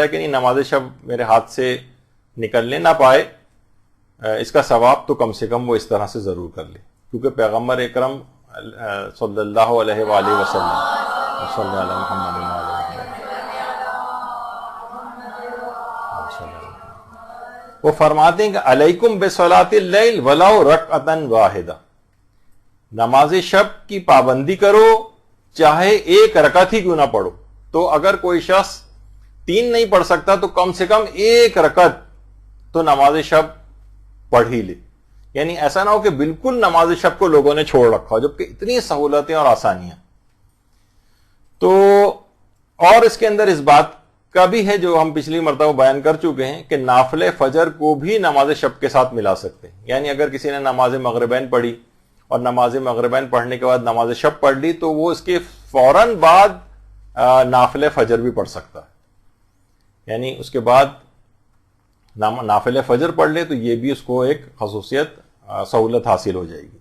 ہے کہ نہیں نماز شب میرے ہاتھ سے نکلنے نہ پائے، اس کا ثواب تو کم سے کم وہ اس طرح سے ضرور کر لے، کیونکہ پیغمبر اکرم صلی اللہ علیہ وآلہ وسلم صلی اللہ محمد وہ فرماتے ہیں کہ علیکم بصلاۃ اللیل ولو رکعۃ واحدہ، نماز شب کی پابندی کرو چاہے ایک رکعت ہی کیوں نہ پڑھو۔ تو اگر کوئی شخص 3 نہیں پڑھ سکتا تو کم سے کم ایک رکعت تو نماز شب پڑھ ہی لے، یعنی ایسا نہ ہو کہ بالکل نماز شب کو لوگوں نے چھوڑ رکھا ہو، جبکہ اتنی سہولتیں اور آسانیاں۔ تو اور اس کے اندر اس بات کا بھی ہے جو ہم پچھلی مرتبہ بیان کر چکے ہیں کہ نافل فجر کو بھی نماز شب کے ساتھ ملا سکتے ہیں، یعنی اگر کسی نے نماز مغربین پڑھی اور نماز مغربین پڑھنے کے بعد نماز شب پڑھ لی تو وہ اس کے فوراً بعد نافل فجر بھی پڑھ سکتا ہے، یعنی اس کے بعد نافل فجر پڑھ لے تو یہ بھی اس کو ایک خصوصیت سہولت حاصل ہو جائے گی۔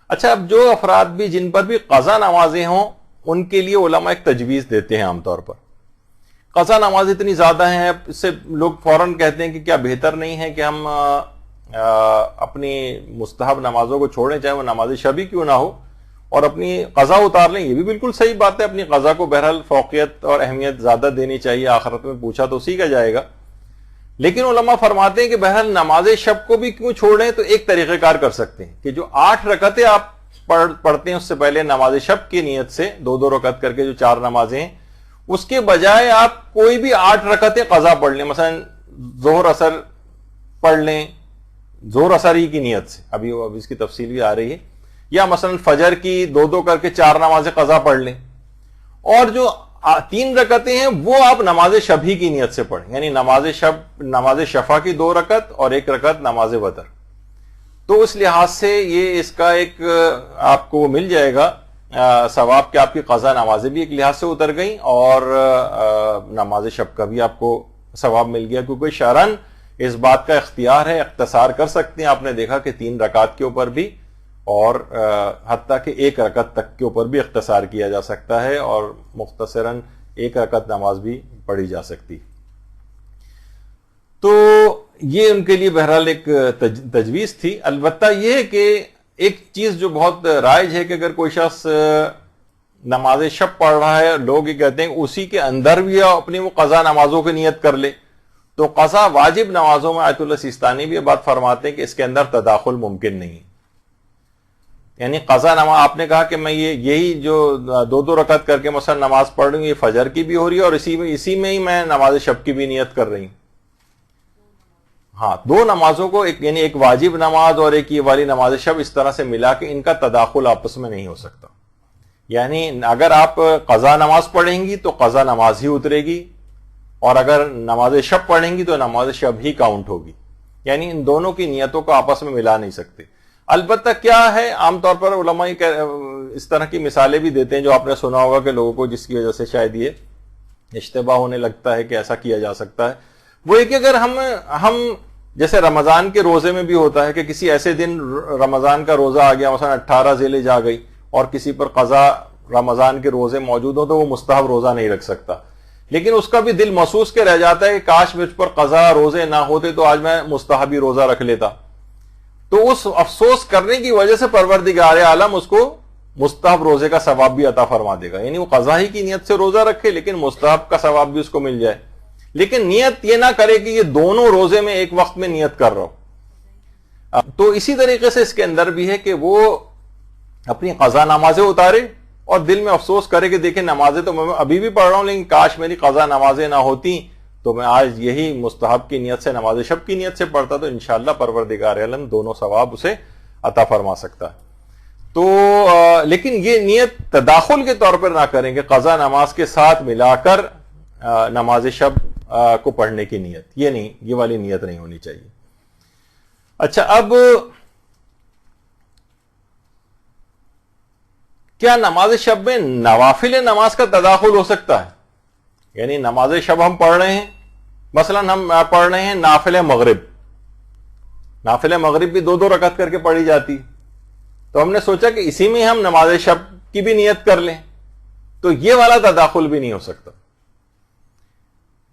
اچھا، اب جو افراد بھی جن پر بھی قضا نمازیں ہوں ان کے لیے علماء ایک تجویز دیتے ہیں عام طور پر۔ قضا نماز اتنی زیادہ ہیں، اس سے لوگ فوراً کہتے ہیں کہ کیا بہتر نہیں ہے کہ ہم اپنی مستحب نمازوں کو چھوڑیں چاہے وہ نماز شب ہی کیوں نہ ہو اور اپنی قضا اتار لیں؟ یہ بھی بالکل صحیح بات ہے، اپنی قضا کو بہرحال فوقیت اور اہمیت زیادہ دینی چاہیے، آخرت میں پوچھا تو اسی کا جائے گا۔ لیکن علماء فرماتے ہیں کہ بہرحال نماز شب کو بھی کیوں چھوڑیں، تو ایک طریقہ کار کر سکتے ہیں کہ جو 8 رکعتیں آپ پڑھتے ہیں اس سے پہلے نماز شب کی نیت سے 2 رکعت کر کے جو 4 نمازیں ہیں، اس کے بجائے آپ کوئی بھی 8 رکعتیں قضا پڑھ لیں، مثلا ظہر اثر پڑھ لیں ظہر اثر ہی کی نیت سے، ابھی اس کی تفصیل بھی آ رہی ہے، یا مثلا فجر کی 2 کر کے 4 نمازیں قضا پڑھ لیں، اور جو 3 رکعتیں ہیں وہ آپ نماز شب ہی کی نیت سے پڑھیں، یعنی نماز شفع کی 2 رکعت اور 1 رکعت نماز وتر۔ تو اس لحاظ سے یہ اس کا ایک آپ کو مل جائے گا ثواب کہ آپ کی قضا نمازیں بھی ایک لحاظ سے اتر گئیں اور نماز شب کا بھی آپ کو ثواب مل گیا، کیونکہ شرعاً اس بات کا اختیار ہے، اختصار کر سکتے ہیں۔ آپ نے دیکھا کہ 3 رکعت کے اوپر بھی اور حتیٰ کہ 1 رکعت تک کے اوپر بھی اختصار کیا جا سکتا ہے اور مختصراً 1 رکعت نماز بھی پڑھی جا سکتی۔ تو یہ ان کے لیے بہرحال ایک تجویز تھی۔ البتہ یہ ہے کہ ایک چیز جو بہت رائج ہے کہ اگر کوئی شخص نماز شب پڑھ رہا ہے، لوگ یہ کہتے ہیں اسی کے اندر بھی اپنی وہ قضا نمازوں کی نیت کر لے، تو قضا واجب نمازوں میں آیت اللہ سیستانی بھی یہ بات فرماتے ہیں کہ اس کے اندر تداخل ممکن نہیں ہے، یعنی قضا نماز آپ نے کہا کہ میں یہی جو 2 رکعت کر کے مثلا نماز پڑھ رہی ہوں، یہ فجر کی بھی ہو رہی ہے اور اسی میں ہی میں نماز شب کی بھی نیت کر رہی ہوں۔ ہاں، 2 نمازوں کو یعنی ایک واجب نماز اور ایک یہ والی نماز شب اس طرح سے ملا کہ ان کا تداخل آپس میں نہیں ہو سکتا، یعنی اگر آپ قضا نماز پڑھیں گی تو قضا نماز ہی اترے گی، اور اگر نماز شب پڑھیں گی تو نماز شب ہی کاؤنٹ ہوگی، یعنی ان دونوں کی نیتوں کو آپس میں ملا نہیں سکتے۔ البتہ کیا ہے، عام طور پر علماء اس طرح کی مثالیں بھی دیتے ہیں جو آپ نے سنا ہوگا کہ لوگوں کو جس کی وجہ سے شاید یہ اشتباہ ہونے لگتا ہے کہ ایسا کیا جا سکتا ہے، وہ ہے کہ اگر ہم جیسے رمضان کے روزے میں بھی ہوتا ہے کہ کسی ایسے دن رمضان کا روزہ آ گیا، مثلا 18 ذی الحجہ آ گئی اور کسی پر قضا رمضان کے روزے موجود ہوں تو وہ مستحب روزہ نہیں رکھ سکتا، لیکن اس کا بھی دل محسوس کے رہ جاتا ہے کہ کاش مجھ پر قضا روزے نہ ہوتے تو آج میں مستحبی روزہ رکھ لیتا، تو اس افسوس کرنے کی وجہ سے پروردگار عالم اس کو مستحب روزے کا ثواب بھی عطا فرما دے گا، یعنی وہ قضا ہی کی نیت سے روزہ رکھے لیکن مستحب کا ثواب بھی اس کو مل جائے، لیکن نیت یہ نہ کرے کہ یہ دونوں روزے میں ایک وقت میں نیت کر رہا ہوں۔ تو اسی طریقے سے اس کے اندر بھی ہے کہ وہ اپنی قضا نمازیں اتارے اور دل میں افسوس کرے کہ دیکھیں نمازیں تو میں ابھی بھی پڑھ رہا ہوں لیکن کاش میری قضا نمازیں نہ ہوتی تو میں آج یہی مستحب کی نیت سے نماز شب کی نیت سے پڑھتا تو انشاءاللہ پروردگار عالم دونوں ثواب اسے عطا فرما سکتا ہے۔ تو لیکن یہ نیت تداخل کے طور پر نہ کریں کہ قضا نماز کے ساتھ ملا کر نماز شب کو پڑھنے کی نیت، یہ والی نیت نہیں ہونی چاہیے۔ اچھا، اب کیا نماز شب میں نوافل نماز کا تداخل ہو سکتا ہے؟ یعنی نماز شب ہم پڑھ رہے ہیں، مثلا ہم پڑھ رہے ہیں نافل مغرب بھی 2 رکعت کر کے پڑھی جاتی، تو ہم نے سوچا کہ اسی میں ہم نماز شب کی بھی نیت کر لیں، تو یہ والا تداخل بھی نہیں ہو سکتا،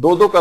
2-2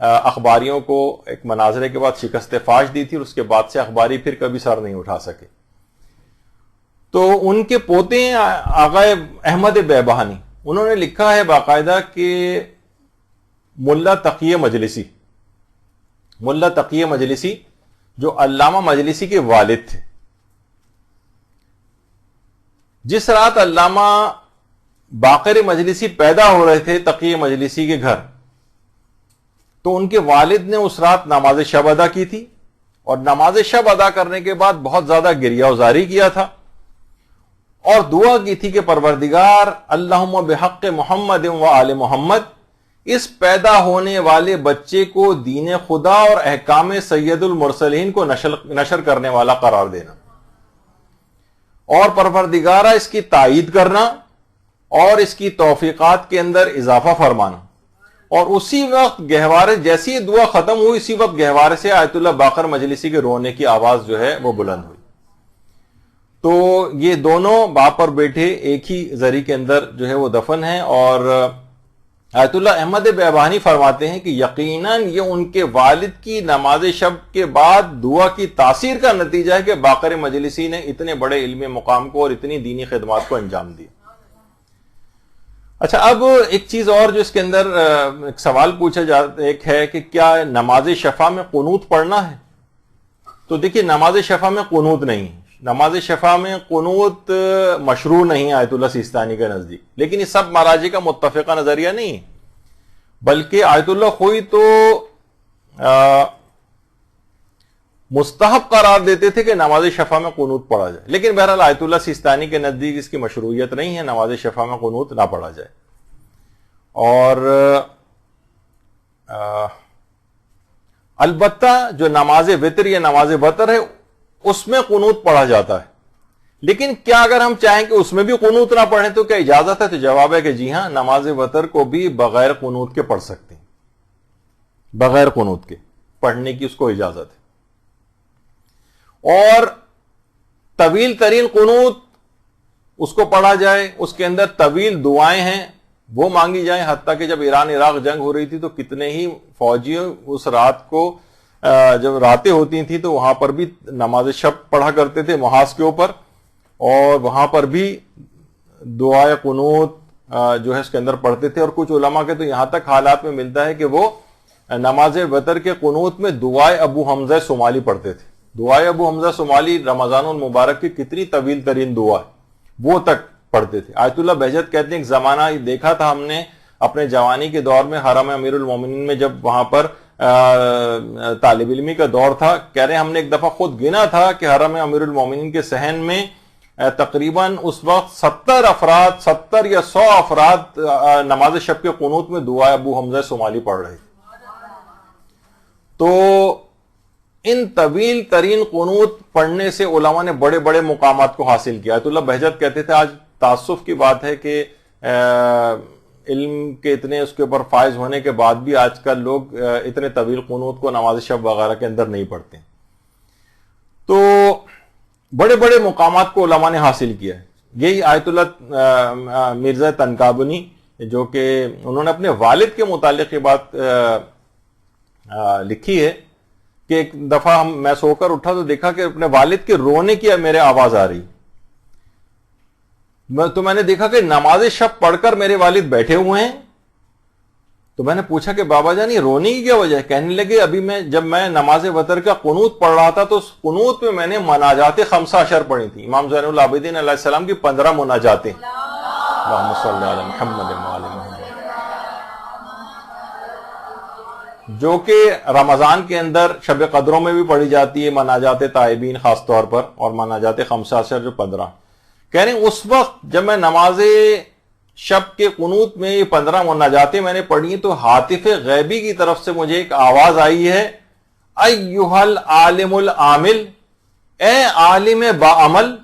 اخباریوں کو ایک مناظرے کے بعد شکست فاش دی تھی، اور اس کے بعد سے اخباری پھر کبھی سر نہیں اٹھا سکے. تو ان کے پوتے ہیں آقا احمد بیبہانی، انہوں نے لکھا ہے باقاعدہ کہ ملا تقی مجلسی، ملا تقی مجلسی جو علامہ مجلسی کے والد تھے، جس رات علامہ باقر مجلسی پیدا ہو رہے تھے تقی مجلسی کے گھر، تو ان کے والد نے اس رات نماز شب ادا کی تھی، اور نماز شب ادا کرنے کے بعد بہت زیادہ گریہ وزاری کیا تھا، اور دعا کی تھی کہ پروردگار اللہم بحق محمد و آل محمد، اس پیدا ہونے والے بچے کو دین خدا اور احکام سید المرسلین کو نشر کرنے والا قرار دینا، اور پروردگارہ اس کی تائید کرنا اور اس کی توفیقات کے اندر اضافہ فرمانا. اور اسی وقت گہوارے، جیسی یہ دعا ختم ہوئی، اسی وقت گہوارے سے آیت اللہ باقر مجلسی کے رونے کی آواز جو ہے وہ بلند ہوئی. تو یہ دونوں باپ اور بیٹے ایک ہی زری کے اندر جو ہے وہ دفن ہیں، اور آیت اللہ احمد بیبہانی فرماتے ہیں کہ یقیناً یہ ان کے والد کی نماز شب کے بعد دعا کی تاثیر کا نتیجہ ہے کہ باقر مجلسی نے اتنے بڑے علمی مقام کو اور اتنی دینی خدمات کو انجام دی. اچھا، اب ایک چیز اور جو اس کے اندر ایک سوال پوچھا جاتا ایک ہے کہ کیا نماز شفا میں قنوت پڑھنا ہے؟ تو دیکھیے، نماز شفا میں قنوت نہیں ہے، نماز شفا میں قنوت مشروع نہیں ہے آیت اللہ سیستانی کے نزدیک، لیکن یہ سب مراجع کا متفقہ نظریہ نہیں ہے، بلکہ آیت اللہ خوئی تو مستحب قرار دیتے تھے کہ نماز شفا میں قنوت پڑھا جائے، لیکن بہرحال آیت اللہ سیستانی کے نزدیک اس کی مشروعیت نہیں ہے، نماز شفا میں قنوت نہ پڑھا جائے. اور البتہ جو نماز وتر یا نماز وتر ہے اس میں قنوت پڑھا جاتا ہے، لیکن کیا اگر ہم چاہیں کہ اس میں بھی قنوت نہ پڑھیں تو کیا اجازت ہے؟ تو جواب ہے کہ جی ہاں، نماز وتر کو بھی بغیر قنوت کے پڑھ سکتے ہیں، بغیر قنوت کے پڑھنے کی اس کو اجازت ہے. اور طویل ترین قنوت اس کو پڑھا جائے، اس کے اندر طویل دعائیں ہیں وہ مانگی جائیں، حتیٰ کہ جب ایران عراق جنگ ہو رہی تھی تو کتنے ہی فوجی اس رات کو جب راتیں ہوتی تھیں تو وہاں پر بھی نماز شب پڑھا کرتے تھے محاذ کے اوپر، اور وہاں پر بھی دعائے قنوت جو ہے اس کے اندر پڑھتے تھے. اور کچھ علماء کے تو یہاں تک حالات میں ملتا ہے کہ وہ نماز وتر کے قنوت میں دعائے ابو حمزہ صومالی پڑھتے تھے. دعائے ابو حمزہ صومالی رمضان المبارک کی کتنی طویل ترین دعا ہے وہ تک پڑھتے تھے. آیت اللہ بہجت کہتے ہیں ایک زمانہ دیکھا تھا ہم نے اپنے جوانی کے دور میں حرم امیر المومنین میں، جب وہاں پر طالب علمی کا دور تھا، کہہ رہے ہم نے ایک دفعہ خود گنا تھا کہ حرم امیر المومنین کے صحن میں تقریباً اس وقت 70 یا 100 افراد نماز شب کے قنوت میں دعائے ابو حمزہ صومالی پڑھ رہے تھے. تو ان طویل ترین قنوت پڑھنے سے علماء نے بڑے بڑے مقامات کو حاصل کیا. آیت اللہ بہجت کہتے تھے آج تعصف کی بات ہے کہ علم کے اتنے اس کے اوپر فائز ہونے کے بعد بھی آج کل لوگ اتنے طویل قنوت کو نماز شب وغیرہ کے اندر نہیں پڑھتے. تو بڑے بڑے مقامات کو علماء نے حاصل کیا ہے. یہی آیت اللہ مرزا تنکابنی جو کہ انہوں نے اپنے والد کے متعلق یہ بات لکھی ہے کہ ایک دفعہ میں سو کر اٹھا تو دیکھا کہ اپنے والد کے رونے کی میرے آواز آ رہی، تو میں نے دیکھا کہ نماز شب پڑھ کر میرے والد بیٹھے ہوئے ہیں. تو میں نے پوچھا کہ بابا جان یہ رونے کی کیا وجہ ہے؟ کہنے لگے ابھی جب میں نماز وتر کا قنوت پڑھ رہا تھا تو اس قنوت میں نے مناجات 15 پڑھی تھی. امام زین العابدین علیہ السلام کی 15 مناجاتیں، اللہم صلی علی محمد و آل محمد، جو کہ رمضان کے اندر شب قدروں میں بھی پڑھی جاتی ہے، مناجات تائبین خاص طور پر، اور مناجات 15 جو 15. کہہ رہے ہیں اس وقت جب میں نماز شب کے قنوت میں یہ 15 مناجاتیں میں نے پڑھی تو ہاتف غیبی کی طرف سے مجھے ایک آواز آئی ہے، ایھا العالم العامل، اے عالم باعمل.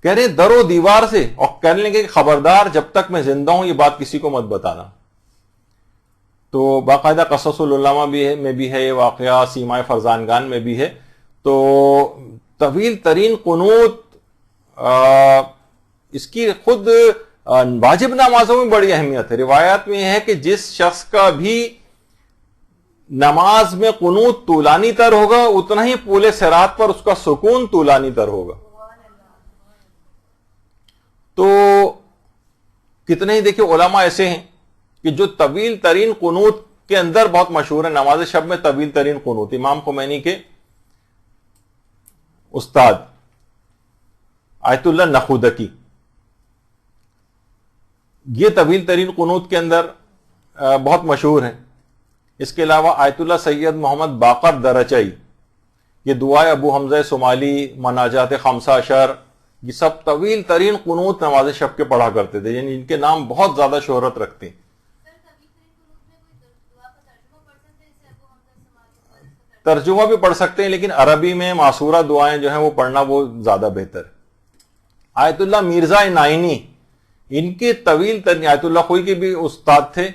کہہ رہے در و دیوار سے، اور کہنے لگے کہ خبردار جب تک میں زندہ ہوں یہ بات کسی کو مت بتانا. تو باقاعدہ قصص العلماء میں بھی ہے یہ واقعہ، سیمائے فرزانگان میں بھی ہے. تو طویل ترین قنوت اس کی خود واجب نمازوں میں بڑی اہمیت ہے. روایات میں یہ ہے کہ جس شخص کا بھی نماز میں قنوت طولانی تر ہوگا اتنا ہی پول صراط پر اس کا سکون طولانی تر ہوگا. تو کتنے ہی دیکھیں علماء ایسے ہیں کہ جو طویل ترین قنوت کے اندر بہت مشہور ہے. نماز شب میں طویل ترین قنوت امام خمینی کے استاد آیت اللہ نخودکی، یہ طویل ترین قنوت کے اندر بہت مشہور ہیں. اس کے علاوہ آیت اللہ سید محمد باقر درچائی، یہ دعائے ابو حمزہ صومالی، مناجات خمسہ عشر، یہ سب طویل ترین قنوت نماز شب کے پڑھا کرتے تھے، یعنی ان کے نام بہت زیادہ شہرت رکھتے ہیں. ترجمہ بھی پڑھ سکتے ہیں لیکن عربی میں معصورہ دعائیں جو ہیں وہ پڑھنا وہ زیادہ بہتر ہے. آیت اللہ مرزا نائینی، ان کے طویل ترین، آیت اللہ خوئی کے بھی استاد تھے،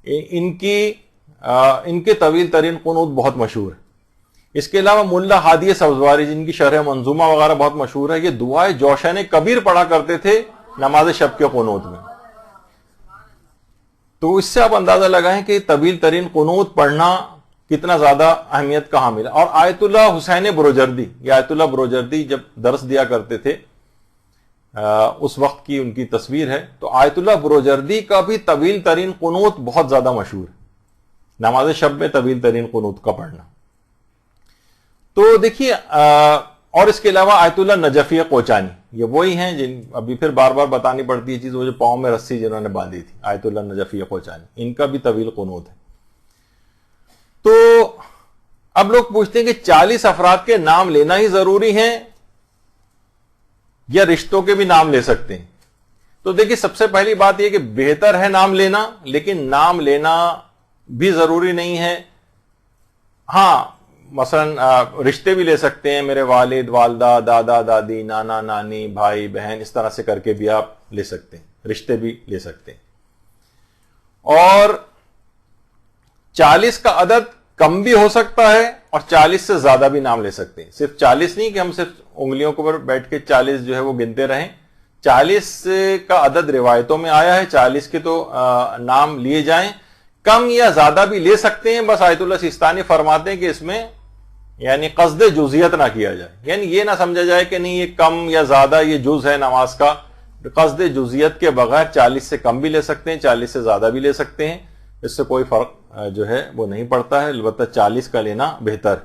ان کے طویل ترین قنوت بہت مشہور ہے. اس کے علاوہ ملا ہادی سبزواری جن کی شرح منظومہ وغیرہ بہت مشہور ہے، یہ دعائے جوشن کبیر پڑھا کرتے تھے نماز شب کے قنوت میں. تو اس سے آپ اندازہ لگائیں کہ طویل ترین قنوت پڑھنا کتنا زیادہ اہمیت کا حامل ہے. اور آیت اللہ حسین بروجردی، یہ آیت اللہ بروجردی جب درس دیا کرتے تھے اس وقت کی ان کی تصویر ہے. تو آیت اللہ بروجردی کا بھی طویل ترین قنوت بہت زیادہ مشہور ہے، نماز شب میں طویل ترین قنوت کا پڑھنا. تو دیکھیے اور اس کے علاوہ آیت اللہ نجفی کوچانی، یہ وہی ہیں جن ابھی پھر بار بار بتانی پڑتی ہے چیز، وہ جو پاؤں میں رسی جنہوں نے باندھی تھی، آیت اللہ نجفی کوچانی، ان کا بھی طویل قنوت ہے. تو اب لوگ پوچھتے ہیں کہ 40 افراد کے نام لینا ہی ضروری ہے یا رشتوں کے بھی نام لے سکتے ہیں؟ تو دیکھیے سب سے پہلی بات یہ کہ بہتر ہے نام لینا، لیکن نام لینا بھی ضروری نہیں ہے. ہاں مثلا رشتے بھی لے سکتے ہیں، میرے والد والدہ، دادا دادی، نانا نانی، بھائی بہن، اس طرح سے کر کے بھی آپ لے سکتے ہیں، رشتے بھی لے سکتے ہیں. اور 40 کا عدد کم بھی ہو سکتا ہے اور 40 سے زیادہ بھی نام لے سکتے ہیں. صرف 40 نہیں کہ ہم صرف انگلیوں کے اوپر بیٹھ کے 40 جو ہے وہ گنتے رہیں. 40 کا عدد روایتوں میں آیا ہے، 40 کے تو نام لیے جائیں. کم یا زیادہ بھی لے سکتے ہیں، بس آیت اللہ سیستانی فرماتے ہیں کہ اس میں یعنی قصد جزیت نہ کیا جائے، یعنی یہ نہ سمجھا جائے کہ نہیں یہ کم یا زیادہ یہ جز ہے نماز کا. قصد جزیت کے بغیر 40 سے کم بھی لے سکتے ہیں، 40 سے زیادہ بھی لے سکتے ہیں، اس سے کوئی فرق جو ہے وہ نہیں پڑتا ہے. البتہ 40 کا لینا بہتر.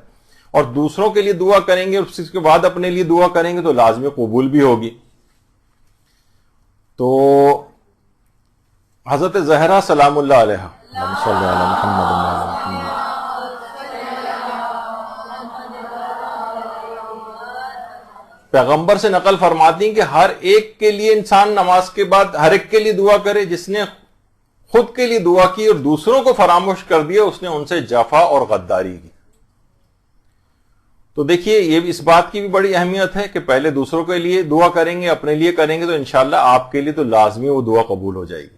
اور دوسروں کے لیے دعا کریں گے اور اس کے بعد اپنے لیے دعا کریں گے تو لازمی قبول بھی ہوگی. تو حضرت زہرا سلام اللہ علیہ صلی علی محمد پیغمبر سے نقل فرماتی ہیں کہ ہر ایک کے لیے انسان نماز کے بعد ہر ایک کے لیے دعا کرے. جس نے خود کے لیے دعا کی اور دوسروں کو فراموش کر دیا اس نے ان سے جفا اور غداری کی. تو دیکھیے یہ اس بات کی بھی بڑی اہمیت ہے کہ پہلے دوسروں کے لیے دعا کریں گے، اپنے لیے کریں گے تو انشاءاللہ آپ کے لیے تو لازمی وہ دعا قبول ہو جائے گی.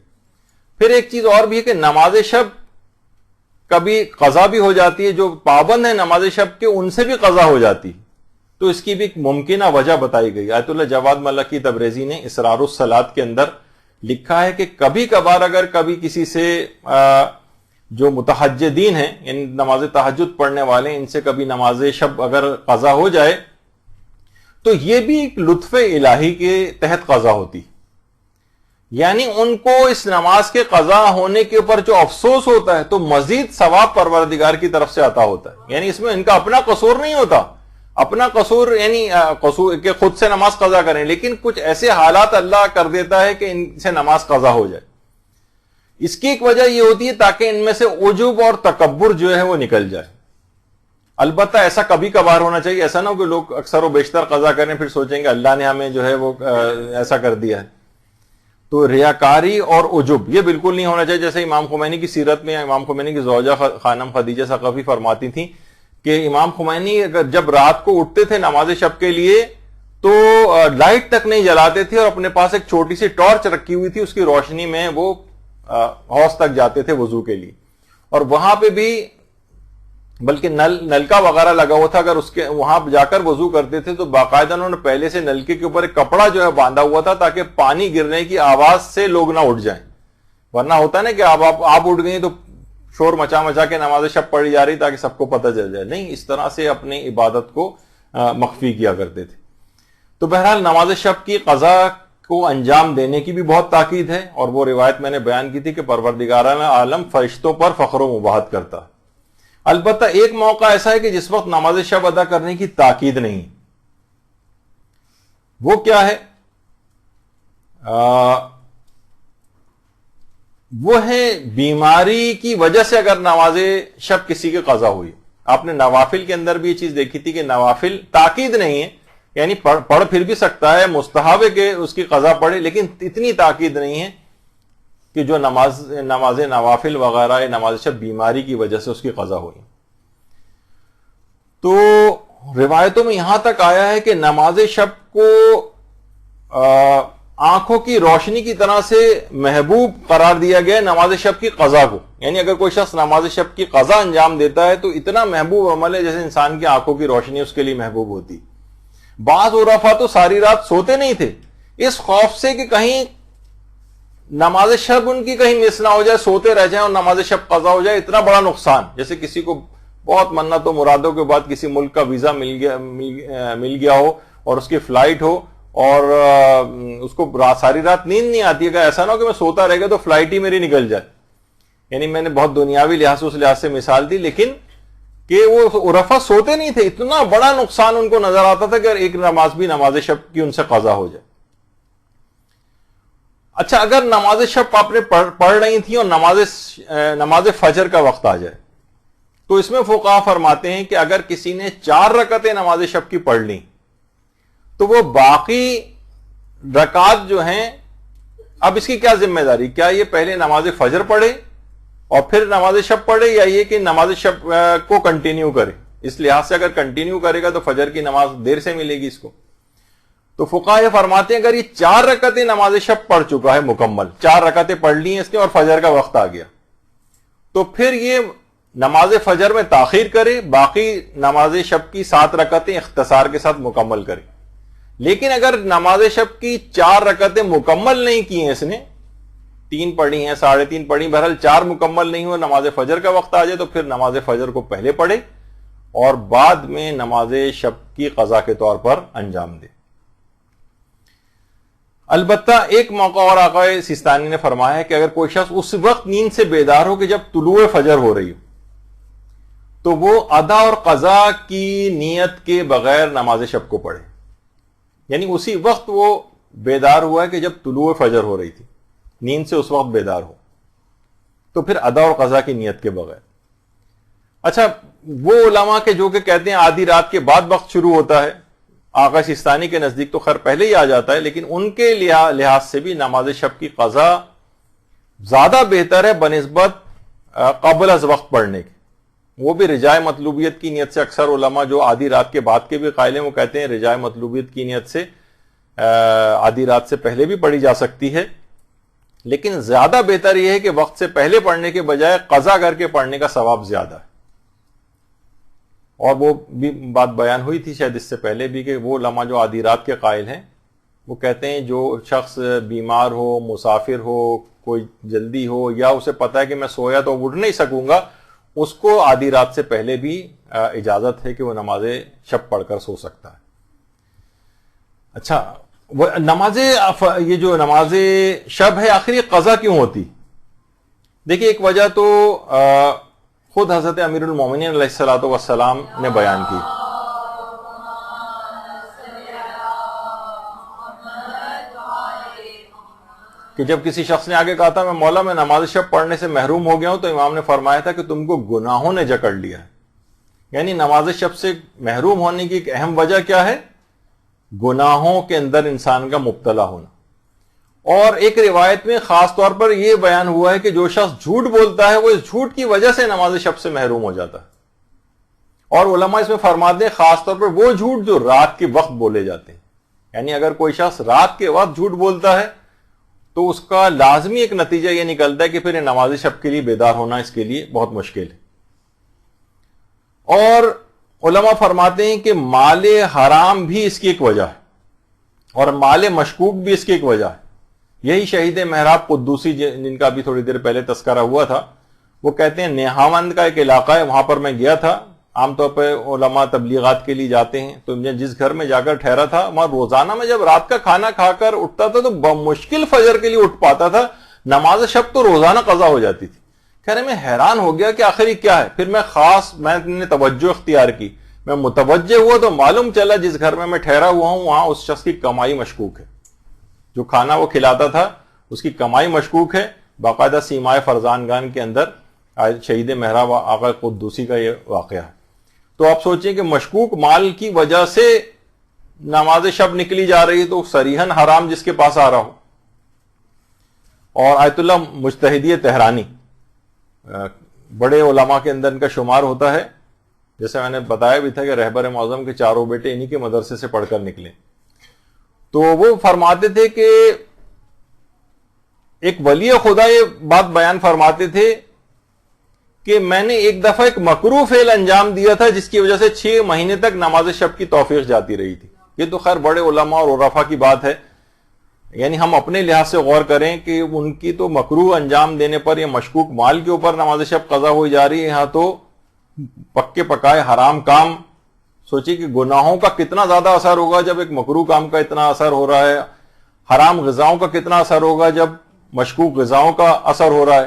پھر ایک چیز اور بھی ہے کہ نماز شب کبھی قضا بھی ہو جاتی ہے، جو پابند ہیں نماز شب کے ان سے بھی قضا ہو جاتی ہے. تو اس کی بھی ایک ممکنہ وجہ بتائی گئی. آیت اللہ جواد ملکی تبریزی نے اسرار الصلاۃ کے اندر لکھا ہے کہ کبھی کبھار اگر کبھی کسی سے جو متہجدین ہیں یعنی نماز تہجد پڑھنے والے ہیں ان سے کبھی نماز شب اگر قضا ہو جائے تو یہ بھی ایک لطف الہی کے تحت قضا ہوتی، یعنی ان کو اس نماز کے قضا ہونے کے اوپر جو افسوس ہوتا ہے تو مزید ثواب پروردگار کی طرف سے عطا ہوتا ہے. یعنی اس میں ان کا اپنا قصور نہیں ہوتا، اپنا قصور یعنی قصور کہ خود سے نماز قضا کریں، لیکن کچھ ایسے حالات اللہ کر دیتا ہے کہ ان سے نماز قضا ہو جائے. اس کی ایک وجہ یہ ہوتی ہے تاکہ ان میں سے عجب اور تکبر جو ہے وہ نکل جائے. البتہ ایسا کبھی کبھار ہونا چاہیے، ایسا نہ ہو کہ لوگ اکثر و بیشتر قضا کریں پھر سوچیں گے اللہ نے ہمیں جو ہے وہ ایسا کر دیا ہے. تو ریاکاری اور عجب یہ بالکل نہیں ہونا چاہیے. جیسے امام خمینی کی سیرت میں امام خمینی کی زوجہ خانم خدیجہ ثقفی فرماتی تھیں کہ امام خمینی اگر جب رات کو اٹھتے تھے نماز شب کے لیے تو لائٹ تک نہیں جلاتے تھے اور اپنے پاس ایک چھوٹی سی ٹارچ رکھی ہوئی تھی، اس کی روشنی میں وہ حوض تک جاتے تھے وضو کے لیے. اور وہاں پہ بھی بلکہ نلکا وغیرہ لگا ہوا تھا، اگر اس کے وہاں جا کر وضو کرتے تھے تو باقاعدہ انہوں نے پہلے سے نلکے کے اوپر ایک کپڑا جو ہے باندھا ہوا تھا تاکہ پانی گرنے کی آواز سے لوگ نہ اٹھ جائیں. ورنہ ہوتا ہے نا کہ آپ اٹھ گئیں تو شور مچا مچا کے نماز شب پڑھی جا رہی تاکہ سب کو پتہ چل جائے، نہیں، اس طرح سے اپنی عبادت کو مخفی کیا کرتے تھے۔ تو بہرحال نماز شب کی قضا کو انجام دینے کی بھی بہت تاکید ہے، اور وہ روایت میں نے بیان کی تھی کہ پروردگاران عالم فرشتوں پر فخر و مباحت کرتا ہے۔ البتہ ایک موقع ایسا ہے کہ جس وقت نماز شب ادا کرنے کی تاکید نہیں، وہ کیا ہے؟ وہ ہے بیماری کی وجہ سے اگر نماز شب کسی کی قضا ہوئی۔ آپ نے نوافل کے اندر بھی یہ چیز دیکھی تھی کہ نوافل تاکید نہیں ہے، یعنی پڑھ پھر بھی سکتا ہے، مستحب ہے کہ اس کی قضا پڑھے، لیکن اتنی تاکید نہیں ہے کہ جو نماز نوافل وغیرہ یا نماز شب بیماری کی وجہ سے اس کی قضا ہوئی۔ تو روایتوں میں یہاں تک آیا ہے کہ نماز شب کو آنکھوں کی روشنی کی طرح سے محبوب قرار دیا گیا نماز شب کی قضا کو، یعنی اگر کوئی شخص نماز شب کی قضا انجام دیتا ہے تو اتنا محبوب عمل ہے جیسے انسان کی آنکھوں کی روشنی اس کے لیے محبوب ہوتی۔ بعض عرفا تو ساری رات سوتے نہیں تھے اس خوف سے کہ کہیں نماز شب ان کی کہیں مس نہ ہو جائے، سوتے رہ جائیں اور نماز شب قضا ہو جائے، اتنا بڑا نقصان۔ جیسے کسی کو بہت منتوں مرادوں کے بعد کسی ملک کا ویزا مل گیا ہو اور اس کی فلائٹ ہو اور اس کو ساری رات نیند نہیں آتی ہے، کہ ایسا نہ ہو کہ میں سوتا رہ گیا تو فلائٹ ہی میری نکل جائے۔ یعنی میں نے بہت دنیاوی لحاظ سے اس لحاظ سے مثال دی، لیکن کہ وہ عرفا سوتے نہیں تھے، اتنا بڑا نقصان ان کو نظر آتا تھا کہ ایک نماز بھی نماز شب کی ان سے قضا ہو جائے۔ اچھا، اگر نماز شب آپ نے پڑھ رہی تھی اور نماز فجر کا وقت آ جائے تو اس میں فقہا فرماتے ہیں کہ اگر کسی نے 4 رکعتیں نماز شب کی پڑھ لی تو وہ باقی رکعات جو ہیں، اب اس کی کیا ذمہ داری؟ کیا یہ پہلے نماز فجر پڑھے اور پھر نماز شب پڑھے، یا یہ کہ نماز شب کو کنٹینیو کرے؟ اس لحاظ سے اگر کنٹینیو کرے گا تو فجر کی نماز دیر سے ملے گی اس کو۔ تو فقہا یہ فرماتے ہیں اگر یہ 4 رکعتیں نماز شب پڑھ چکا ہے مکمل، 4 رکعتیں پڑھ لی ہیں اس نے اور فجر کا وقت آ گیا، تو پھر یہ نماز فجر میں تاخیر کرے، باقی نماز شب کی 7 رکعتیں اختصار کے ساتھ مکمل کرے۔ لیکن اگر نماز شب کی 4 رکعتیں مکمل نہیں کی ہیں، اس نے 3 پڑھی ہیں، 3.5 پڑھی، بہرحال 4 مکمل نہیں ہو، نماز فجر کا وقت آ جائے تو پھر نماز فجر کو پہلے پڑھے اور بعد میں نماز شب کی قضا کے طور پر انجام دے۔ البتہ ایک موقع اور آقا سیستانی نے فرمایا ہے کہ اگر کوئی شخص اس وقت نیند سے بیدار ہو کہ جب طلوع فجر ہو رہی ہو تو وہ ادا اور قضا کی نیت کے بغیر نماز شب کو پڑھے، یعنی اسی وقت وہ بیدار ہوا ہے کہ جب طلوع فجر ہو رہی تھی، نیند سے اس وقت بیدار ہو، تو پھر ادا اور قضا کی نیت کے بغیر۔ اچھا، وہ علماء کے جو کہ کہتے ہیں آدھی رات کے بعد وقت شروع ہوتا ہے، آقا سیستانی کے نزدیک تو خیر پہلے ہی آ جاتا ہے، لیکن ان کے لحاظ سے بھی نماز شب کی قضا زیادہ بہتر ہے بنسبت قبل از وقت پڑھنے کے۔ وہ بھی رجاء مطلوبیت کی نیت سے، اکثر علماء جو آدھی رات کے بعد کے بھی قائل ہیں وہ کہتے ہیں رجاء مطلوبیت کی نیت سے آدھی رات سے پہلے بھی پڑھی جا سکتی ہے، لیکن زیادہ بہتر یہ ہے کہ وقت سے پہلے پڑھنے کے بجائے قضا کر کے پڑھنے کا ثواب زیادہ ہے۔ اور وہ بھی بات بیان ہوئی تھی شاید اس سے پہلے بھی کہ وہ علماء جو آدھی رات کے قائل ہیں وہ کہتے ہیں جو شخص بیمار ہو، مسافر ہو، کوئی جلدی ہو، یا اسے پتہ ہے کہ میں سویا تو اٹھ نہیں سکوں گا، اس کو آدھی رات سے پہلے بھی اجازت ہے کہ وہ نماز شب پڑھ کر سو سکتا ہے۔ اچھا، یہ جو نماز شب ہے آخر یہ قضا کیوں ہوتی؟ دیکھیے، ایک وجہ تو خود حضرت امیر المومنین علیہ الصلوۃ والسلام نے بیان کی۔ کہ جب کسی شخص نے آگے کہا تھا مولا میں نماز شب پڑھنے سے محروم ہو گیا ہوں، تو امام نے فرمایا تھا کہ تم کو گناہوں نے جکڑ لیا ہے۔ یعنی نماز شب سے محروم ہونے کی ایک اہم وجہ کیا ہے؟ گناہوں کے اندر انسان کا مبتلا ہونا۔ اور ایک روایت میں خاص طور پر یہ بیان ہوا ہے کہ جو شخص جھوٹ بولتا ہے وہ اس جھوٹ کی وجہ سے نماز شب سے محروم ہو جاتا ہے۔ اور علماء اس میں فرماتے ہیں خاص طور پر وہ جھوٹ جو رات کے وقت بولے جاتے ہیں، یعنی اگر کوئی شخص رات کے وقت جھوٹ بولتا ہے تو اس کا لازمی ایک نتیجہ یہ نکلتا ہے کہ پھر نماز شب کے لیے بیدار ہونا اس کے لیے بہت مشکل ہے۔ اور علماء فرماتے ہیں کہ مال حرام بھی اس کی ایک وجہ ہے اور مال مشکوک بھی اس کی ایک وجہ ہے۔ یہی شہید محراب قدوسی جن کا بھی تھوڑی دیر پہلے تذکرہ ہوا تھا، وہ کہتے ہیں نیہاوند کا ایک علاقہ ہے، وہاں پر میں گیا تھا. عام طور پہ علماء تبلیغات کے لیے جاتے ہیں، تو میں جس گھر میں جا کر ٹھہرا تھا وہاں روزانہ میں جب رات کا کھانا کھا کر اٹھتا تھا تو بمشکل فجر کے لیے اٹھ پاتا تھا. نماز شب تو روزانہ قضا ہو جاتی تھی. کہہ رہے میں حیران ہو گیا کہ آخر یہ کیا ہے. پھر میں نے توجہ اختیار کی، میں متوجہ ہوا تو معلوم چلا جس گھر میں ٹھہرا ہوا ہوں وہاں اس شخص کی کمائی مشکوک ہے. جو کھانا وہ کھلاتا تھا اس کی کمائی مشکوک ہے. باقاعدہ سیمائے فرزانگان کے اندر شہید محراب آقا قدوسی کا یہ واقعہ ہے. تو آپ سوچیں کہ مشکوک مال کی وجہ سے نماز شب نکلی جا رہی تو صریحاً حرام جس کے پاس آ رہا ہو. اور آیت اللہ مجتہدی تہرانی بڑے علماء کے اندر ان کا شمار ہوتا ہے. جیسے میں نے بتایا بھی تھا کہ رہبر معظم کے چاروں بیٹے انہی کے مدرسے سے پڑھ کر نکلے. تو وہ فرماتے تھے کہ ایک ولی خدا یہ بات بیان فرماتے تھے کہ میں نے ایک دفعہ ایک مکروہ فعل انجام دیا تھا جس کی وجہ سے 6 مہینے تک نماز شب کی توفیق جاتی رہی تھی. یہ تو خیر بڑے علماء اور عرفا کی بات ہے، یعنی ہم اپنے لحاظ سے غور کریں کہ ان کی تو مکروہ انجام دینے پر یا مشکوک مال کے اوپر نماز شب قضا ہوئی جا رہی ہے، یہاں تو پکے پکائے حرام کام. سوچیں کہ گناہوں کا کتنا زیادہ اثر ہوگا جب ایک مکروہ کام کا اتنا اثر ہو رہا ہے، حرام غذاؤں کا کتنا اثر ہوگا جب مشکوک غذاؤں کا اثر ہو رہا ہے.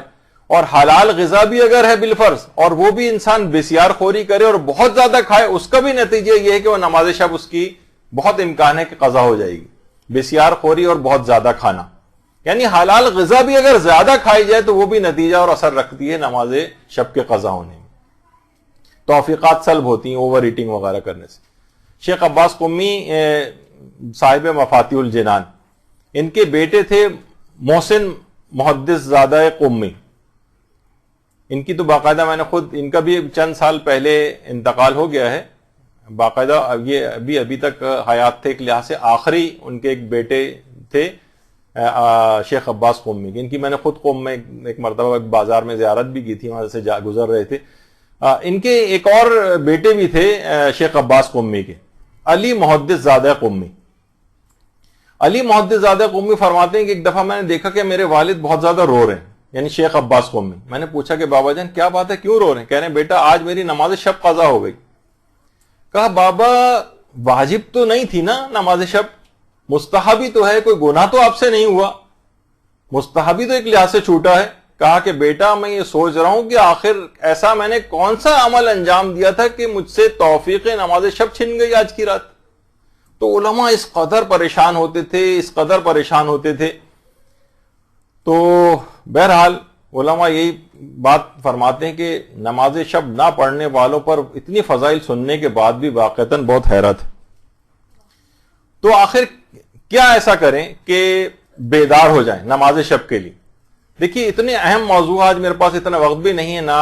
اور حلال غذا بھی اگر ہے بالفرض اور وہ بھی انسان بسیار خوری کرے اور بہت زیادہ کھائے، اس کا بھی نتیجہ یہ ہے کہ وہ نماز شب اس کی بہت امکان ہے کہ قضا ہو جائے گی. بسیار خوری اور بہت زیادہ کھانا، یعنی حلال غذا بھی اگر زیادہ کھائی جائے تو وہ بھی نتیجہ اور اثر رکھتی ہے نماز شب کے قضا ہونے میں. توفیقات سلب ہوتی ہیں اوور ایٹنگ وغیرہ کرنے سے. شیخ عباس قمی صاحب مفاتیح الجنان، ان کے بیٹے تھے محسن محدث زادہ قمی. ان کی تو باقاعدہ میں نے خود، ان کا بھی چند سال پہلے انتقال ہو گیا ہے. باقاعدہ یہ ابھی تک حیات تھے، ایک لحاظ سے آخری ان کے ایک بیٹے تھے شیخ عباس قمی. ان کی میں نے خود قم میں ایک مرتبہ ایک بازار میں زیارت بھی کی تھی، وہاں سے گزر رہے تھے. ان کے ایک اور بیٹے بھی تھے شیخ عباس قمی کے، علی محدث زادہ قمی. علی محدث زادہ قمی فرماتے ہیں کہ ایک دفعہ میں نے دیکھا کہ میرے والد بہت زیادہ رو رہے ہیں، یعنی شیخ عباس قمی. میں نے پوچھا کہ بابا جان کیا بات ہے، کیوں رو رہے ہیں؟ کہہ رہے ہیں بیٹا آج میری نماز شب قضا ہو گئی. کہا بابا واجب تو نہیں تھی نا نماز شب، مستحبی تو ہے، کوئی گناہ تو آپ سے نہیں ہوا، مستحبی تو ایک لحاظ سے چھوٹا ہے. کہا کہ بیٹا میں یہ سوچ رہا ہوں کہ آخر ایسا میں نے کون سا عمل انجام دیا تھا کہ مجھ سے توفیق نماز شب چھن گئی آج کی رات. تو علماء اس قدر پریشان ہوتے تھے. تو بہرحال علماء یہی بات فرماتے ہیں کہ نماز شب نہ پڑھنے والوں پر اتنی فضائل سننے کے بعد بھی واقعتاً بہت حیرت ہے. تو آخر کیا ایسا کریں کہ بیدار ہو جائیں نماز شب کے لیے؟ دیکھیے اتنے اہم موضوع، آج میرے پاس اتنا وقت بھی نہیں ہے، نہ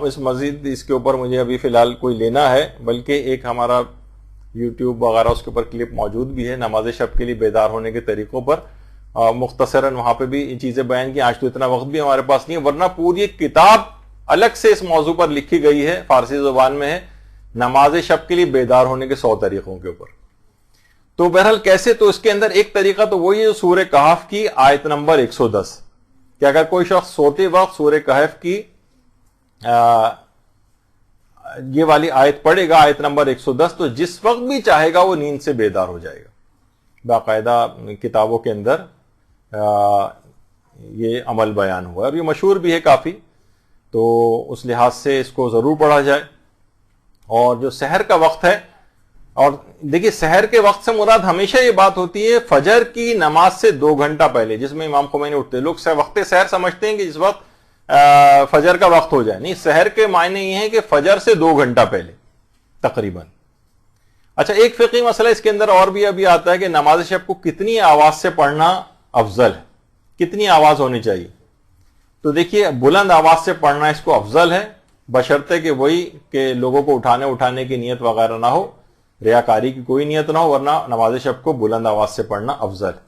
اس مزید اس کے اوپر مجھے ابھی فی الحال کوئی لینا ہے، بلکہ ایک ہمارا یوٹیوب وغیرہ اس کے اوپر کلپ موجود بھی ہے نماز شب کے لیے بیدار ہونے کے طریقوں پر. مختصراً وہاں پہ بھی یہ چیزیں بیان کی. آج تو اتنا وقت بھی ہمارے پاس نہیں ہے، ورنہ پوری ایک کتاب الگ سے اس موضوع پر لکھی گئی ہے، فارسی زبان میں ہے، نماز شب کے لیے بیدار ہونے کے 100 طریقوں کے اوپر. تو بہرحال کیسے؟ تو اس کے اندر ایک طریقہ تو وہی ہے سورہ کہف کی آیت نمبر 110، کہ اگر کوئی شخص سوتے وقت سورہ کہف کی یہ والی آیت پڑھے گا، آیت نمبر 110، تو جس وقت بھی چاہے گا وہ نیند سے بیدار ہو جائے گا. باقاعدہ کتابوں کے اندر یہ عمل بیان ہوا ہے اور یہ مشہور بھی ہے کافی، تو اس لحاظ سے اس کو ضرور پڑھا جائے. اور جو سحر کا وقت ہے، اور دیکھیے سحر کے وقت سے مراد ہمیشہ یہ بات ہوتی ہے فجر کی نماز سے 2 گھنٹہ پہلے، جس میں امام خمینی اٹھتے. لوگ وقت سحر سمجھتے ہیں کہ جس وقت فجر کا وقت ہو جائے، نہیں، سحر کے معنی یہ ہے کہ فجر سے 2 گھنٹہ پہلے تقریباً. اچھا ایک فقہی مسئلہ اس کے اندر اور بھی ابھی آتا ہے کہ نماز شب کو کتنی آواز سے پڑھنا افضل ہے، کتنی آواز ہونی چاہیے. تو دیکھیے بلند آواز سے پڑھنا اس کو افضل ہے، بشرطے کہ وہی کہ لوگوں کو اٹھانے کی نیت وغیرہ نہ ہو، ریاکاری کی کوئی نیت نہ ہو، ورنہ نماز شب کو بلند آواز سے پڑھنا افضل ہے.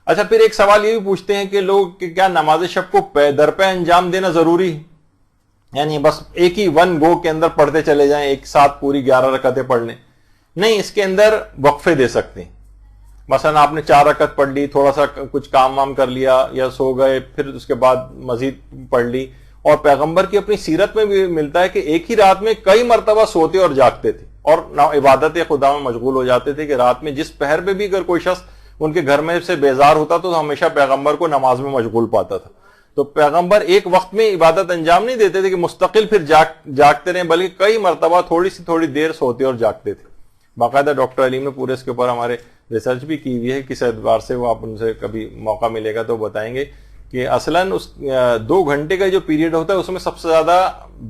اچھا پھر ایک سوال یہ بھی پوچھتے ہیں کہ لوگ کہ کیا نماز شب کو در پہ انجام دینا ضروری ہے، یعنی بس ایک ہی ون گو کے اندر پڑھتے چلے جائیں، ایک ساتھ پوری 11 رکعتیں پڑھ لیں؟ نہیں، اس کے اندر وقفے دے سکتے ہیں. مثلا آپ نے 4 رکعت پڑھ لی، تھوڑا سا کچھ کام وام کر لیا یا سو گئے، پھر اس کے بعد مزید پڑھ لی، اور پیغمبر کی اپنی سیرت میں بھی ملتا ہے کہ ایک ہی رات میں کئی مرتبہ سوتے اور جاگتے تھے اور عبادت خدا میں مشغول ہو جاتے تھے، کہ رات میں جس پہر پہ بھی اگر کوئی شخص ان کے گھر میں سے بیزار ہوتا تو ہمیشہ پیغمبر کو نماز میں مشغول پاتا تھا. تو پیغمبر ایک وقت میں عبادت انجام نہیں دیتے تھے کہ مستقل پھر جاگتے رہیں، بلکہ کئی مرتبہ تھوڑی دیر سوتے اور جاگتے تھے. باقاعدہ ڈاکٹر علیم نے پورے اس کے اوپر ہمارے ریسرچ بھی کی ہوئی ہے، کس اعتبار سے وہ آپ ان سے کبھی موقع ملے گا تو بتائیں گے کہ اصلاً اس 2 گھنٹے کا جو پیریڈ ہوتا ہے اس میں سب سے زیادہ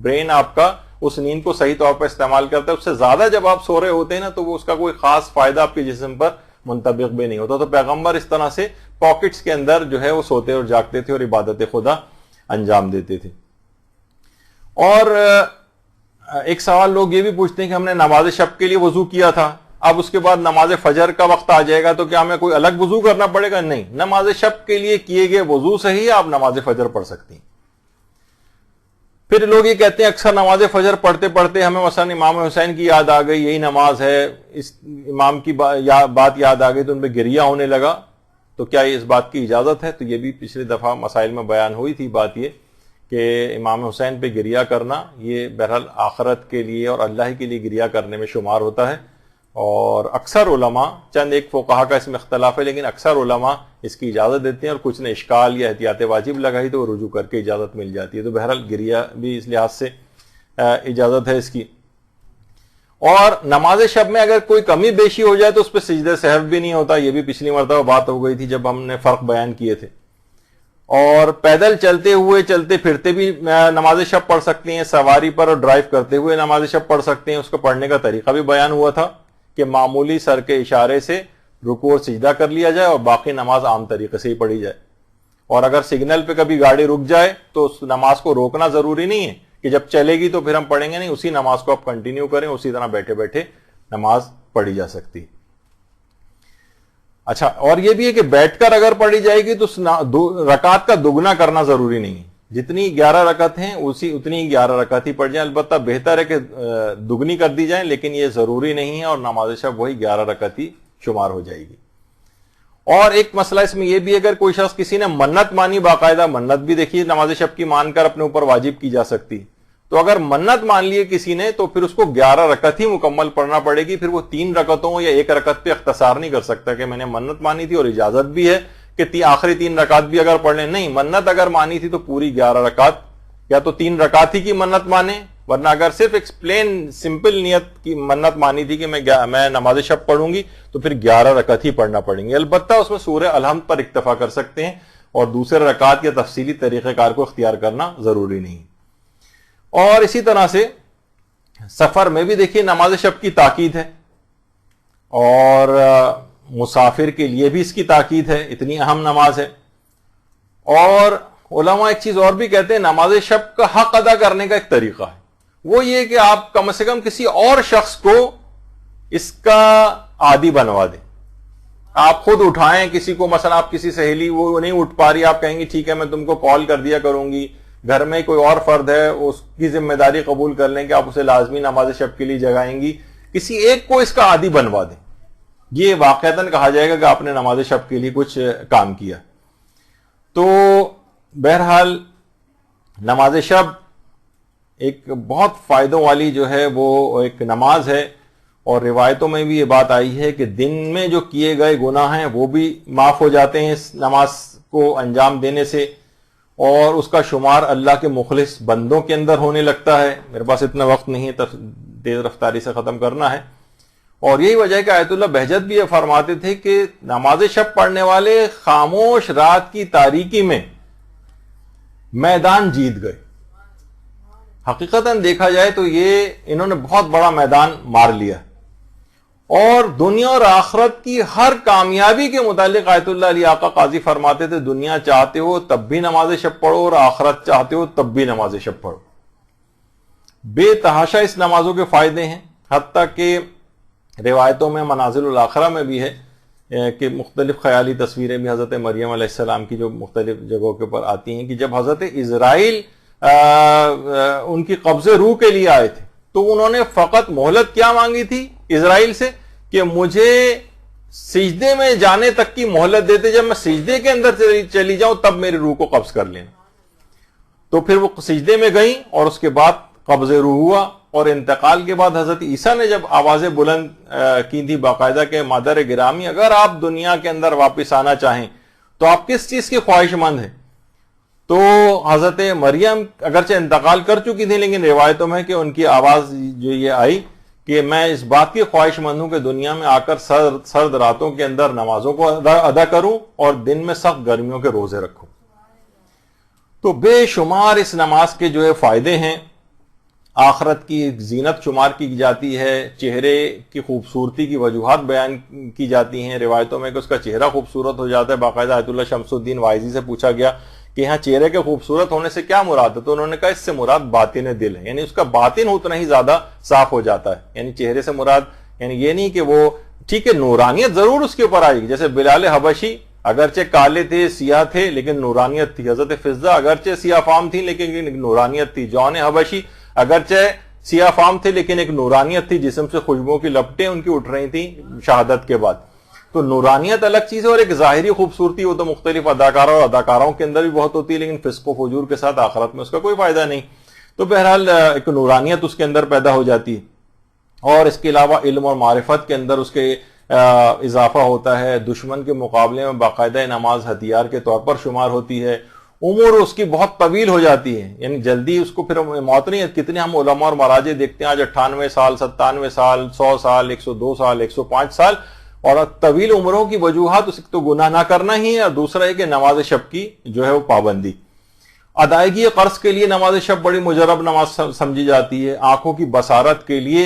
برین آپ کا اس نیند کو صحیح طور پر استعمال کرتا ہے. اس سے زیادہ جب آپ سو رہے ہوتے ہیں نا تو وہ اس کا کوئی خاص فائدہ آپ کے جسم پر منطبق بھی نہیں ہوتا. تو پیغمبر اس طرح سے پاکٹس کے اندر جو ہے وہ سوتے اور جاگتے تھے اور عبادت خدا انجام دیتے تھے. اور ایک سوال لوگ یہ بھی پوچھتے ہیں کہ ہم نے نماز شب کے لیے وضو کیا تھا، اب اس کے بعد نماز فجر کا وقت آ جائے گا تو کیا ہمیں کوئی الگ وضو کرنا پڑے گا؟ نہیں، نماز شب کے لیے کیے گئے وضو سے ہی آپ نماز فجر پڑھ سکتی ہیں. پھر لوگ یہ کہتے ہیں اکثر نماز فجر پڑھتے پڑھتے ہمیں مثلا امام حسین کی یاد آ گئی، یہی نماز ہے، اس امام کی بات یاد آ گئی تو ان پہ گریہ ہونے لگا، تو کیا یہ اس بات کی اجازت ہے؟ تو یہ بھی پچھلی دفعہ مسائل میں بیان ہوئی تھی بات، یہ کہ امام حسین پہ گریہ کرنا یہ بہرحال آخرت کے لیے اور اللہ کے لیے گریہ کرنے میں شمار ہوتا ہے. اور اکثر علماء، چند ایک فقہا کا اس میں اختلاف ہے، لیکن اکثر علماء اس کی اجازت دیتے ہیں، اور کچھ نے اشکال یا احتیاط واجب لگائی تو وہ رجوع کر کے اجازت مل جاتی ہے. تو بہرحال گریہ بھی اس لحاظ سے اجازت ہے اس کی. اور نماز شب میں اگر کوئی کمی بیشی ہو جائے تو اس پہ سجدہ سہو بھی نہیں ہوتا، یہ بھی پچھلی مرتبہ بات ہو گئی تھی جب ہم نے فرق بیان کیے تھے. اور پیدل چلتے ہوئے چلتے پھرتے بھی نماز شب پڑھ سکتے ہیں، سواری پر اور ڈرائیو کرتے ہوئے نماز شب پڑھ سکتے ہیں. اس کو پڑھنے کا طریقہ بھی بیان ہوا تھا کہ معمولی سر کے اشارے سے رکوع اور سجدہ کر لیا جائے اور باقی نماز عام طریقے سے ہی پڑھی جائے. اور اگر سگنل پہ کبھی گاڑی رک جائے تو اس نماز کو روکنا ضروری نہیں ہے کہ جب چلے گی تو پھر ہم پڑھیں گے، نہیں، اسی نماز کو آپ کنٹینیو کریں، اسی طرح بیٹھے بیٹھے نماز پڑھی جا سکتی. اچھا، اور یہ بھی ہے کہ بیٹھ کر اگر پڑھی جائے گی تو رکعت کا دگنا کرنا ضروری نہیں ہے، جتنی 11 رکعت ہیں اتنی 11 رکعت ہی پڑھ جائیں. البتہ بہتر ہے کہ دگنی کر دی جائیں، لیکن یہ ضروری نہیں ہے، اور نماز شب وہی 11 رکعت ہی شمار ہو جائے گی. اور ایک مسئلہ اس میں یہ بھی، اگر کوئی شخص کسی نے منت مانی، باقاعدہ منت بھی دیکھیے نماز شب کی مان کر اپنے اوپر واجب کی جا سکتی، تو اگر منت مان لیے کسی نے تو پھر اس کو 11 رکعت ہی مکمل پڑھنا پڑے گی. پھر وہ 3 رکعتوں یا 1 رکعت پہ اختصار نہیں کر سکتا کہ میں نے منت مانی تھی اور اجازت بھی ہے کہ آخری 3 رکعت بھی اگر پڑھ لیں. نہیں، منت اگر مانی تھی تو پوری 11 رکعت یا تو 3 رکعت ہی کی منت مانے، ورنہ اگر صرف ایک پلین سمپل نیت کی منت مانی تھی کہ میں نماز شب پڑھوں گی تو پھر 11 رکعت ہی پڑھنا پڑیں گی. البتہ اس میں سورہ الحمد پر اکتفا کر سکتے ہیں اور دوسرے رکعت یا تفصیلی طریقہ کار کو اختیار کرنا ضروری نہیں. اور اسی طرح سے سفر میں بھی دیکھیے نماز شب کی تاکید ہے، اور مسافر کے لیے بھی اس کی تاکید ہے، اتنی اہم نماز ہے. اور علماء ایک چیز اور بھی کہتے ہیں، نماز شب کا حق ادا کرنے کا ایک طریقہ ہے، وہ یہ کہ آپ کم سے کم کسی اور شخص کو اس کا عادی بنوا دیں. آپ خود اٹھائیں کسی کو، مثلا آپ کسی سہیلی وہ نہیں اٹھ پا رہی، آپ کہیں گی ٹھیک ہے میں تم کو کال کر دیا کروں گی. گھر میں کوئی اور فرد ہے اس کی ذمہ داری قبول کر لیں کہ آپ اسے لازمی نماز شب کے لیے جگائیں گی. کسی ایک کو اس کا عادی بنوا دیں، یہ واقعتاً کہا جائے گا کہ آپ نے نماز شب کے لیے کچھ کام کیا. تو بہرحال نماز شب ایک بہت فائدوں والی جو ہے وہ ایک نماز ہے، اور روایتوں میں بھی یہ بات آئی ہے کہ دن میں جو کیے گئے گناہ ہیں وہ بھی معاف ہو جاتے ہیں اس نماز کو انجام دینے سے، اور اس کا شمار اللہ کے مخلص بندوں کے اندر ہونے لگتا ہے. میرے پاس اتنا وقت نہیں ہے، تیز رفتاری سے ختم کرنا ہے. اور یہی وجہ ہے کہ آیت اللہ بہجت بھی یہ فرماتے تھے کہ نماز شب پڑھنے والے خاموش رات کی تاریکی میں میدان جیت گئے. حقیقتاً دیکھا جائے تو یہ انہوں نے بہت بڑا میدان مار لیا، اور دنیا اور آخرت کی ہر کامیابی کے متعلق آیت اللہ علی آقا قاضی فرماتے تھے دنیا چاہتے ہو تب بھی نماز شب پڑھو اور آخرت چاہتے ہو تب بھی نماز شب پڑھو. بے تحاشا اس نمازوں کے فائدے ہیں، حتیٰ کہ روایتوں میں منازل الاخرہ میں بھی ہے کہ مختلف خیالی تصویریں بھی حضرت مریم علیہ السلام کی جو مختلف جگہوں کے اوپر آتی ہیں کہ جب حضرت اسرائیل ان کی قبض روح کے لیے آئے تھے تو انہوں نے فقط مہلت کیا مانگی تھی اسرائیل سے کہ مجھے سجدے میں جانے تک کی مہلت دیتے، جب میں سجدے کے اندر چلی جاؤں تب میری روح کو قبض کر لینا. تو پھر وہ سجدے میں گئیں اور اس کے بعد قبض روح ہوا، اور انتقال کے بعد حضرت عیسیٰ نے جب آوازیں بلند کی تھی باقاعدہ کہ مادر گرامی اگر آپ دنیا کے اندر واپس آنا چاہیں تو آپ کس چیز کی خواہش مند ہیں؟ تو حضرت مریم اگرچہ انتقال کر چکی تھی، لیکن روایتوں میں کہ ان کی آواز جو یہ آئی کہ میں اس بات کی خواہش مند ہوں کہ دنیا میں آ کر سرد راتوں کے اندر نمازوں کو ادا کروں اور دن میں سخت گرمیوں کے روزے رکھوں۔ تو بے شمار اس نماز کے جو ہے فائدے ہیں، آخرت کی زینت شمار کی جاتی ہے، چہرے کی خوبصورتی کی وجوہات بیان کی جاتی ہیں، روایتوں میں کہ اس کا چہرہ خوبصورت ہو جاتا ہے۔ باقاعدہ آیت اللہ شمس الدین وائزی سے پوچھا گیا کہ یہاں چہرے کے خوبصورت ہونے سے کیا مراد ہے، تو انہوں نے کہا اس سے مراد باطن دل ہے، یعنی اس کا باطن اتنا ہی زیادہ صاف ہو جاتا ہے۔ یعنی چہرے سے مراد یعنی یہ نہیں کہ وہ ٹھیک ہے نورانیت ضرور اس کے اوپر آئے گی، جیسے بلال حبشی اگرچہ کالے تھے، سیاہ تھے، لیکن نورانیت تھی۔ حضرت فضہ اگرچہ سیاہ فام تھی لیکن نورانیت تھی۔ جون حبشی اگرچہ سیاہ فام تھے لیکن ایک نورانیت تھی، جسم سے خوشبو کی لپٹیں ان کی اٹھ رہی تھیں شہادت کے بعد۔ تو نورانیت الگ چیز ہے، اور ایک ظاہری خوبصورتی وہ تو مختلف اداکاروں اور اداکاراؤں کے اندر بھی بہت ہوتی ہے، لیکن فسق و فجور کے ساتھ آخرت میں اس کا کوئی فائدہ نہیں۔ تو بہرحال ایک نورانیت اس کے اندر پیدا ہو جاتی ہے، اور اس کے علاوہ علم اور معرفت کے اندر اس کے اضافہ ہوتا ہے۔ دشمن کے مقابلے میں باقاعدہ نماز ہتھیار کے طور پر شمار ہوتی ہے۔ عمر اس کی بہت طویل ہو جاتی ہے، یعنی جلدی اس کو پھر موت نہیں ہے۔ کتنے ہم علماء اور مراجع دیکھتے ہیں آج 98 سال 97 سال 100 سال 102 سال 105 سال، اور طویل عمروں کی وجوہات اس تو گناہ نہ کرنا ہی ہے، اور دوسرا ہے کہ نماز شب کی جو ہے وہ پابندی۔ ادائیگی قرض کے لیے نماز شب بڑی مجرب نماز سمجھی جاتی ہے، آنکھوں کی بصارت کے لیے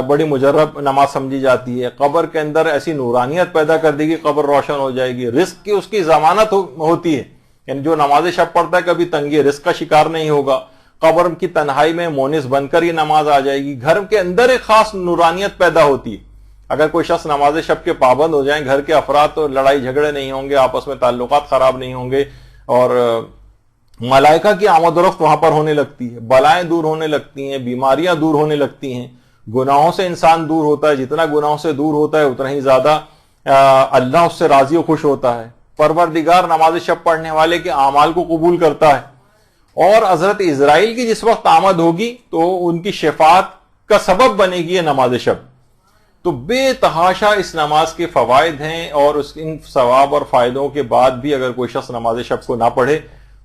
بڑی مجرب نماز سمجھی جاتی ہے، قبر کے اندر ایسی نورانیت پیدا کر دے گی، قبر روشن ہو جائے گی، رزق کی اس کی ضمانت ہوتی ہے، یعنی جو نماز شب پڑھتا ہے کبھی تنگی رزق کا شکار نہیں ہوگا، قبر کی تنہائی میں مونس بن کر یہ نماز آ جائے گی، گھر کے اندر ایک خاص نورانیت پیدا ہوتی ہے۔ اگر کوئی شخص نماز شب کے پابند ہو جائیں، گھر کے افراد تو لڑائی جھگڑے نہیں ہوں گے، آپس میں تعلقات خراب نہیں ہوں گے، اور ملائکہ کی آمد و رفت وہاں پر ہونے لگتی ہے، بلائیں دور ہونے لگتی ہیں، بیماریاں دور ہونے لگتی ہیں، گناہوں سے انسان دور ہوتا ہے، جتنا گناہوں سے دور ہوتا ہے اتنا ہی زیادہ اللہ اس سے راضی و خوش ہوتا ہے۔ پروردگار نماز شب پڑھنے والے کے اعمال کو قبول کرتا ہے، اور حضرت اسرائیل کی جس وقت آمد ہوگی تو ان کی شفاعت کا سبب بنے گی یہ نماز شب۔ تو بے تحاشا اس نماز کے فوائد ہیں، اور ان ثواب اور فائدوں کے بعد بھی اگر کوئی شخص نماز شب کو نہ پڑھے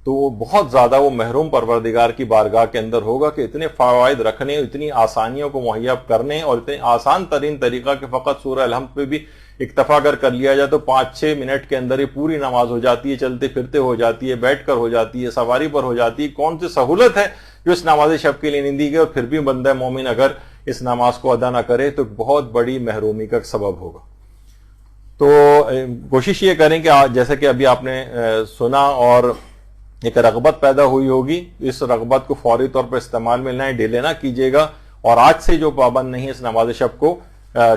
تو وہ بہت زیادہ وہ محروم پروردگار کی بارگاہ کے اندر ہوگا کہ اتنے فوائد رکھنے، اتنی آسانیوں کو مہیا کرنے، اور اتنے آسان ترین طریقہ کہ فقط سورہ الحمد پہ بھی اکتفا کر لیا جائے تو 5-6 منٹ کے اندر ہی پوری نماز ہو جاتی ہے، چلتے پھرتے ہو جاتی ہے، بیٹھ کر ہو جاتی ہے، سواری پر ہو جاتی ہے۔ کون سی سہولت ہے جو اس نماز شب کے لیے نہیں دی گئی، اور پھر بھی بندہ مومن اگر اس نماز کو ادا نہ کرے تو بہت بڑی محرومی کا سبب ہوگا۔ تو کوشش یہ کریں کہ جیسے کہ ابھی آپ نے سنا اور ایک رغبت پیدا ہوئی ہوگی، اس رغبت کو فوری طور پر استعمال میں لائیں، ڈیلے نہ کیجیے گا، اور آج سے جو پابند نہیں ہے اس نماز شب کو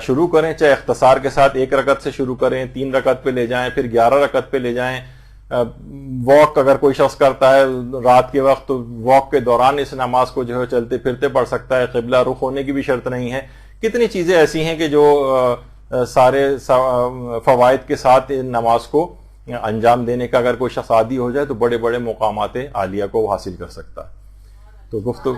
شروع کریں، چاہے اختصار کے ساتھ 1 رکعت سے شروع کریں، 3 رکعت پہ لے جائیں، پھر 11 رکعت پہ لے جائیں۔ واک اگر کوئی شخص کرتا ہے رات کے وقت تو واک کے دوران اس نماز کو جو ہے چلتے پھرتے پڑھ سکتا ہے، قبلہ رخ ہونے کی بھی شرط نہیں ہے۔ کتنی چیزیں ایسی ہیں کہ جو سارے فوائد کے ساتھ ان نماز کو انجام دینے کا اگر کوئی شخص عادی ہو جائے تو بڑے بڑے مقامات عالیہ کو حاصل کر سکتا ہے۔ تو گفتگو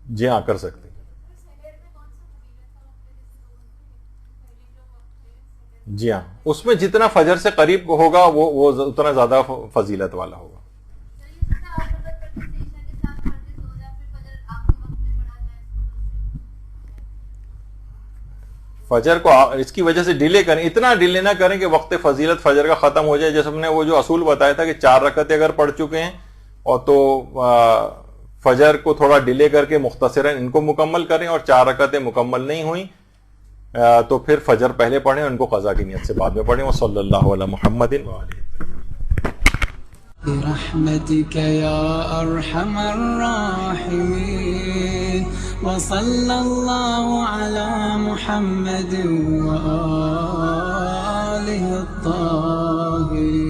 جی ہاں کر سکتے ہیں، جی ہاں، اس میں جتنا فجر سے قریب ہوگا وہ اتنا زیادہ فضیلت والا ہوگا۔ فجر کو اس کی وجہ سے ڈیلے کریں، اتنا ڈیلے نہ کریں کہ وقت فضیلت فجر کا ختم ہو جائے۔ جیسے ہم نے وہ جو اصول بتایا تھا کہ 4 رکعتیں اگر پڑھ چکے ہیں اور تو فجر کو تھوڑا ڈیلے کر کے مختصراً ان کو مکمل کریں، اور 4 رکعتیں مکمل نہیں ہوئیں تو پھر فجر پہلے پڑھیں، ان کو قضا کی نیت سے بعد میں پڑھیں۔ وصلی اللہ علی محمد وآلہ برحمتك يا أرحم الراحمين وصلى الله على محمد وآله الطاهرين.